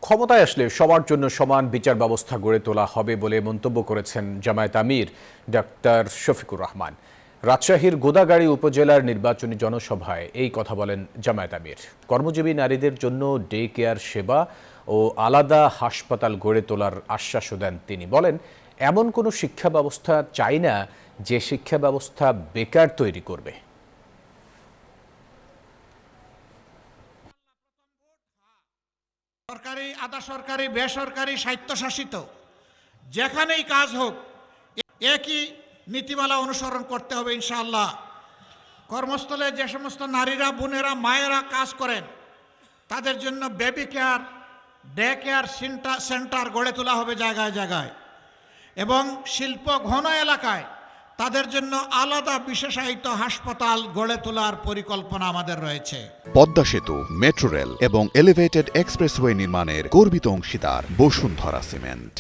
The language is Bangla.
ক্ষমতায় আসলে সবার জন্য সমান বিচার ব্যবস্থা গড়ে তোলা হবে বলে মন্তব্য করেছেন জামায়াত আমির ডাক্তার শফিকুর রহমান। রাজশাহীর গোদাগাড়ী উপজেলার নির্বাচনী জনসভায় এই কথা বলেন জামায়াত আমির। কর্মজীবী নারীদের জন্য ডে কেয়ার সেবা ও আলাদা হাসপাতাল গড়ে তোলার আশ্বাসও দেন তিনি। বলেন, এমন কোনো শিক্ষা ব্যবস্থা চাই না যে শিক্ষা ব্যবস্থা বেকার তৈরি করবে। সরকারি, আধা সরকারি, বেসরকারি, স্বায়ত্তশাসিত যেখানেই কাজ হোক একই নীতিমালা অনুসরণ করতে হবে ইনশাআল্লাহ। কর্মস্থলে যে সমস্ত নারীরা, বোনেরা, মায়েরা কাজ করেন তাদের জন্য baby care, day care centre গড়ে তোলা হবে জায়গায় জায়গায়, এবং শিল্প ঘন এলাকায় তাদের জন্য আলাদা বিশেষায়িত হাসপাতাল গড়ে তোলার পরিকল্পনা আমাদের রয়েছে। পদ্মা সেতু, মেট্রো রেল এবং এলিভেটেড এক্সপ্রেসওয়ে নির্মাণের গর্বিত অংশীদার বসুন্ধরা সিমেন্ট।